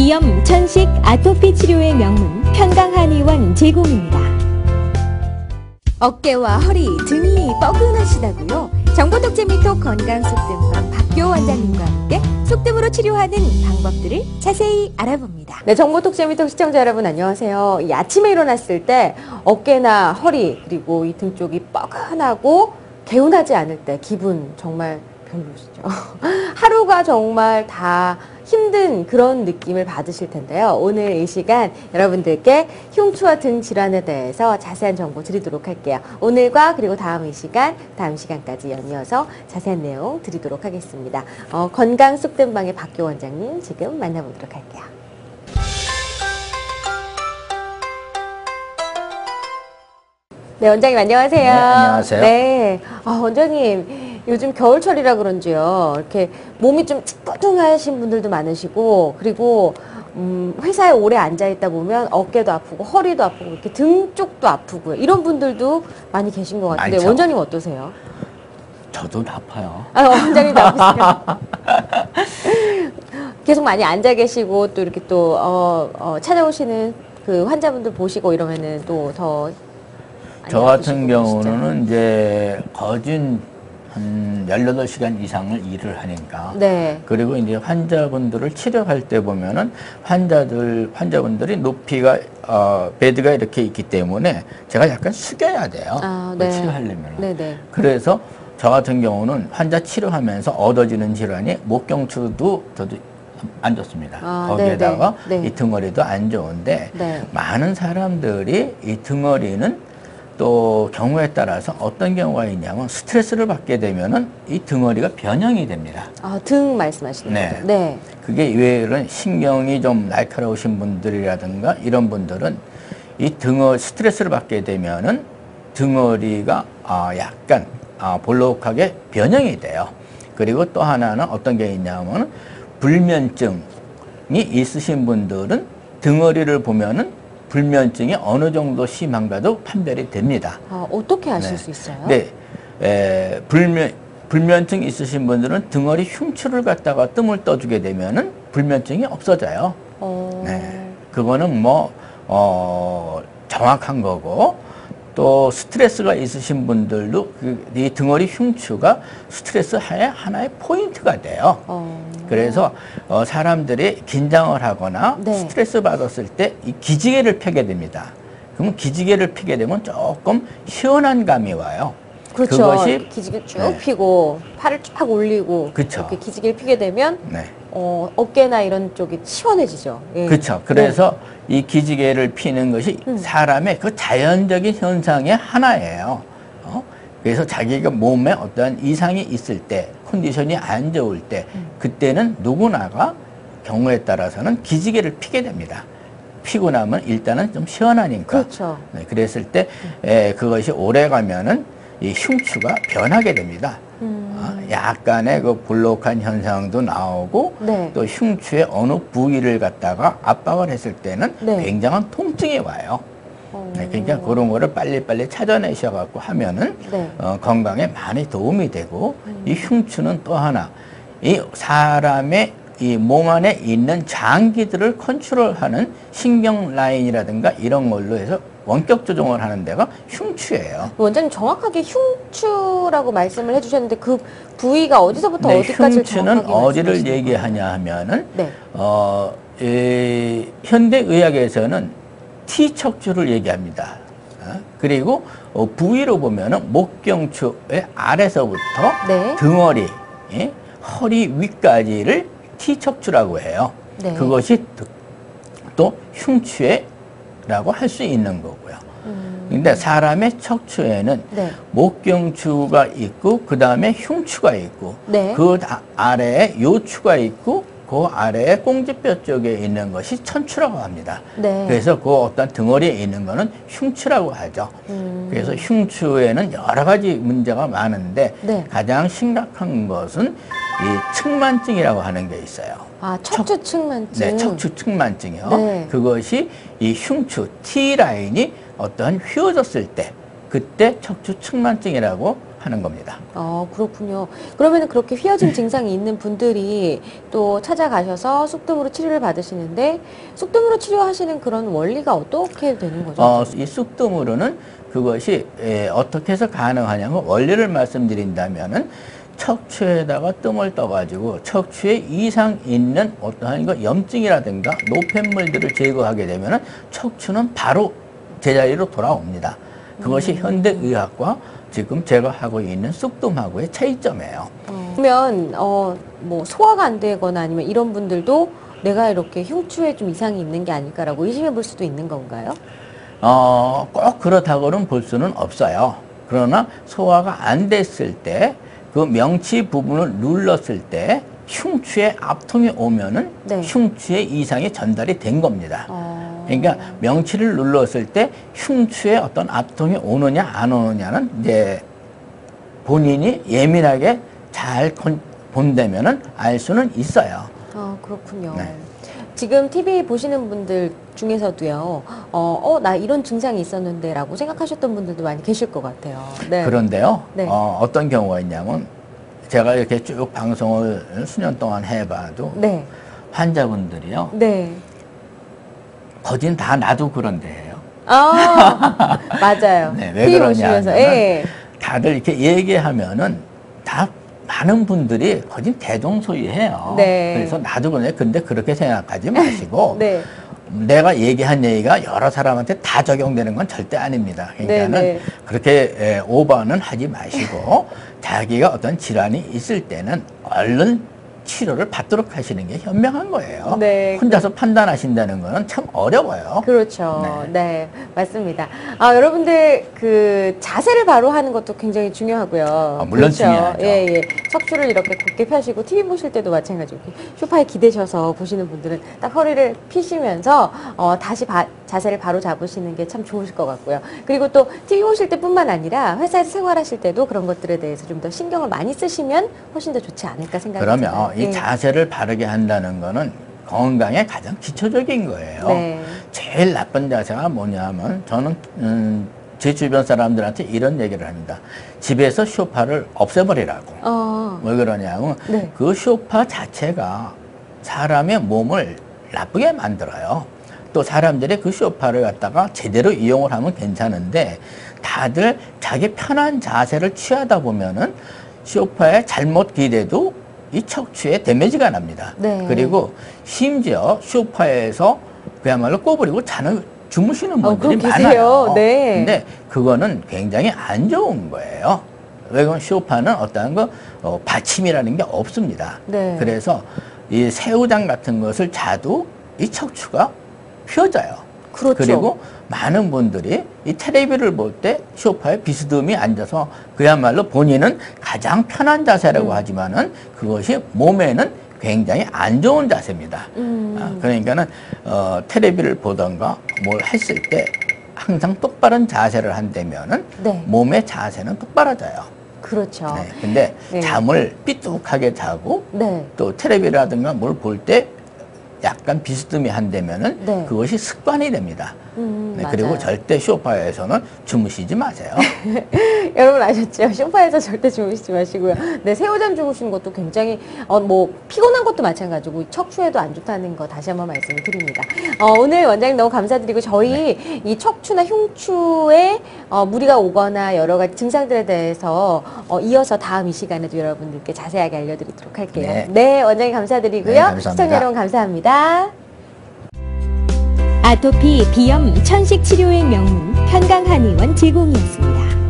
비염, 천식, 아토피 치료의 명문 평강한의원 제공입니다. 어깨와 허리, 등이 뻐근하시다고요? 정보톡 재미톡 건강 속뜸방 박교 원장님과 함께 속뜸으로 치료하는 방법들을 자세히 알아봅니다. 네, 정보톡 재미톡 시청자 여러분 안녕하세요. 이 아침에 일어났을 때 어깨나 허리 그리고 이 등 쪽이 뻐근하고 개운하지 않을 때 기분 정말 별로시죠. 하루가 정말 다 힘든 그런 느낌을 받으실 텐데요. 오늘 이 시간 여러분들께 흉추와 등 질환에 대해서 자세한 정보 드리도록 할게요. 오늘과 그리고 다음 시간까지 연이어서 자세한 내용 드리도록 하겠습니다. 건강 속된방의 박교 원장님 지금 만나보도록 할게요. 네, 원장님 안녕하세요. 네, 안녕하세요. 네, 원장님 요즘 겨울철이라 그런지요. 이렇게 몸이 좀 찌뿌둥하신 분들도 많으시고, 그리고 회사에 오래 앉아 있다 보면 어깨도 아프고 허리도 아프고 이렇게 등 쪽도 아프고요. 이런 분들도 많이 계신 것 같은데 많죠. 원장님 어떠세요? 저도 아파요. 원장님도 아프세요? 계속 많이 앉아 계시고 또 이렇게 또 찾아오시는 그 환자분들 보시고 이러면은 또 더 저 같은 경우는 이제 거진 한 18시간 이상을 일을 하니까. 네. 그리고 이제 환자분들을 치료할 때 보면은 환자분들이 높이가, 베드가 이렇게 있기 때문에 제가 약간 숙여야 돼요. 네. 치료하려면. 네네. 그래서 저 같은 경우는 환자 치료하면서 얻어지는 질환이 목경추도 저도 안 좋습니다. 거기에다가 네네. 이 등허리도 안 좋은데 네. 많은 사람들이 이 등허리는 또 경우에 따라서 어떤 경우가 있냐면 스트레스를 받게 되면은 이 등허리가 변형이 됩니다. 등 말씀하시는 네. 거죠? 네. 그게 이런 신경이 좀 날카로우신 분들이라든가 이런 분들은 이 스트레스를 받게 되면은 등허리가 약간 볼록하게 변형이 돼요. 그리고 또 하나는 어떤 게 있냐면 불면증이 있으신 분들은 등허리를 보면은 불면증이 어느 정도 심한가도 판별이 됩니다. 어떻게 아실 수 있어요? 네. 불면증 있으신 분들은 등허리 흉추를 갖다가 뜸을 떠주게 되면은 불면증이 없어져요. 네. 그거는 정확한 거고, 또 스트레스가 있으신 분들도 이 등허리 흉추가 스트레스 하나의 포인트가 돼요. 그래서 사람들이 긴장을 하거나 네. 스트레스 받았을 때 이 기지개를 펴게 됩니다. 그러면 기지개를 피게 되면 조금 시원한 감이 와요. 그렇죠. 그것이 기지개 쭉 네. 피고 팔을 쫙 올리고 그쵸. 이렇게 기지개를 피게 되면 네. 어깨나 이런 쪽이 시원해지죠. 예. 그렇죠. 그래서 이 기지개를 피는 것이 사람의 그 자연적인 현상의 하나예요. 그래서 자기가 몸에 어떠한 이상이 있을 때, 컨디션이 안 좋을 때, 그때는 누구나가 경우에 따라서는 기지개를 피게 됩니다. 피고 나면 일단은 좀 시원하니까. 그렇죠. 네, 그랬을 때 그것이 오래 가면은 이 흉추가 변하게 됩니다. 약간의 그 볼록한 현상도 나오고, 네. 또 흉추의 어느 부위를 갖다가 압박을 했을 때는 네. 굉장한 통증이 와요. 네, 그러니까 그런 거를 빨리빨리 찾아내셔갖고 하면은 네. 건강에 많이 도움이 되고, 이 흉추는 또 하나, 이 사람의 이 몸 안에 있는 장기들을 컨트롤하는 신경 라인이라든가 이런 걸로 해서 원격 조정을 하는 데가 흉추예요. 원장님 정확하게 흉추라고 말씀을 해주셨는데 그 부위가 어디서부터 네, 어디까지 흉추는 정확하게 어디를 말씀하시는 얘기하냐 하면은 네. 현대의학에서는 T척추를 얘기합니다. 그리고 부위로 보면은 목경추의 아래서부터 네. 등허리, 허리 위까지를 T척추라고 해요. 네. 그것이 또 흉추라고 할 수 있는 거고요. 근데 사람의 척추에는 네. 목경추가 있고, 그 다음에 흉추가 있고, 네. 그 아래에 요추가 있고, 그 아래에 꽁지뼈 쪽에 있는 것이 천추라고 합니다. 네. 그래서 그 어떤 등허리에 있는 거는 흉추라고 하죠. 그래서 흉추에는 여러 가지 문제가 많은데 네. 가장 심각한 것은 이 측만증이라고 하는 게 있어요. 척추 측만증. 네, 척추 측만증이요. 네. 그것이 이 흉추 T라인이 어떠한 휘어졌을 때, 그때 척추 측만증이라고 하는 겁니다. 그렇군요. 그러면 그렇게 휘어진 증상이 있는 분들이 또 찾아가셔서 쑥뜸으로 치료를 받으시는데 쑥뜸으로 치료하시는 그런 원리가 어떻게 되는 거죠? 이 쑥뜸으로는 그것이 어떻게 해서 가능하냐면 원리를 말씀드린다면은 척추에다가 뜸을 떠가지고 척추에 이상 있는 어떠한 염증이라든가 노폐물들을 제거하게 되면은 척추는 바로 제자리로 돌아옵니다. 그것이 현대의학과 지금 제가 하고 있는 쑥뜸하고의 차이점이에요. 그러면 뭐 소화가 안 되거나 아니면 이런 분들도 내가 이렇게 흉추에 좀 이상이 있는 게 아닐까라고 의심해 볼 수도 있는 건가요? 꼭 그렇다고는 볼 수는 없어요. 그러나 소화가 안 됐을 때 그 명치 부분을 눌렀을 때 흉추에 압통이 오면은 네. 흉추에 이상이 전달이 된 겁니다. 그러니까 명치를 눌렀을 때 흉추에 어떤 압통이 오느냐 안 오느냐는 이제 본인이 예민하게 잘 본다면은 알 수는 있어요. 그렇군요. 네. 지금 TV 보시는 분들 중에서도요, 나 이런 증상이 있었는데 라고 생각하셨던 분들도 많이 계실 것 같아요. 네. 그런데요, 네. 어떤 경우가 있냐면 제가 이렇게 쭉 방송을 수년 동안 해봐도 네. 환자분들이요, 네. 거진 다 나도 그런데요. 맞아요. 네, 왜 TV 그러냐 보시면서. 하면은 예. 다들 이렇게 얘기하면은 다 많은 분들이 거진 대동소이해요. 네. 그래서 나도 그래. 근데 그렇게 생각하지 마시고 네. 내가 얘기한 얘기가 여러 사람한테 다 적용되는 건 절대 아닙니다. 그러니까는 네, 네. 그렇게 오버는 하지 마시고 자기가 어떤 질환이 있을 때는 얼른 치료를 받도록 하시는 게 현명한 거예요. 네, 혼자서 판단하신다는 거는 참 어려워요. 그렇죠. 네, 맞습니다. 여러분들 그 자세를 바로 하는 것도 굉장히 중요하고요. 물론 그렇죠? 중요하죠. 예, 예. 척추를 이렇게 굳게 펴시고 TV 보실 때도 마찬가지고 소파에 기대셔서 보시는 분들은 딱 허리를 피시면서 다시 자세를 바로 잡으시는 게 참 좋으실 것 같고요. 그리고 또 TV 보실 때뿐만 아니라 회사에서 생활하실 때도 그런 것들에 대해서 좀 더 신경을 많이 쓰시면 훨씬 더 좋지 않을까 생각이 듭니다. 그러면 이 자세를 바르게 한다는 거는 건강의 가장 기초적인 거예요. 네. 제일 나쁜 자세가 뭐냐면 저는 제 주변 사람들한테 이런 얘기를 합니다. 집에서 소파를 없애버리라고. 왜 그러냐면 네. 그 소파 자체가 사람의 몸을 나쁘게 만들어요. 또 사람들이 그 소파를 갖다가 제대로 이용을 하면 괜찮은데 다들 자기 편한 자세를 취하다 보면은 소파에 잘못 기대도 이 척추에 데미지가 납니다. 네. 그리고 심지어 소파에서 그야말로 꼬부리고 주무시는 분들이 그럼 계세요. 많아요. 네. 근데 그거는 굉장히 안 좋은 거예요. 왜냐면 소파는 어떠한 받침이라는 게 없습니다. 네. 그래서 이 새우장 같은 것을 자도 이 척추가 휘어져요. 그렇죠. 그리고 많은 분들이 이 텔레비를 볼 때 소파에 비스듬히 앉아서 그야말로 본인은 가장 편한 자세라고 하지만은 그것이 몸에는 굉장히 안 좋은 자세입니다. 그러니까는 텔레비를 보던가 뭘 했을 때 항상 똑바른 자세를 한다면은 네. 몸의 자세는 똑바라져요. 그렇죠. 네. 근데 네. 잠을 삐뚤하게 자고 네. 또 텔레비라든가 뭘 볼 때 약간 비스듬히 한다면은 네. 그것이 습관이 됩니다. 네, 그리고 맞아요. 절대 소파에서는 주무시지 마세요. 여러분 아셨죠? 소파에서 절대 주무시지 마시고요. 네, 새우잠 주무시는 것도 굉장히 뭐 피곤한 것도 마찬가지고 척추에도 안 좋다는 거 다시 한번 말씀을 드립니다. 오늘 원장님 너무 감사드리고 저희 이 척추나 흉추에 무리가 오거나 여러 가지 증상들에 대해서 이어서 다음 이 시간에도 여러분들께 자세하게 알려드리도록 할게요. 네. 네, 원장님 감사드리고요. 네, 감사합니다. 시청자 여러분 감사합니다. 아토피, 비염, 천식 치료의 명문 편강한의원 제공이었습니다.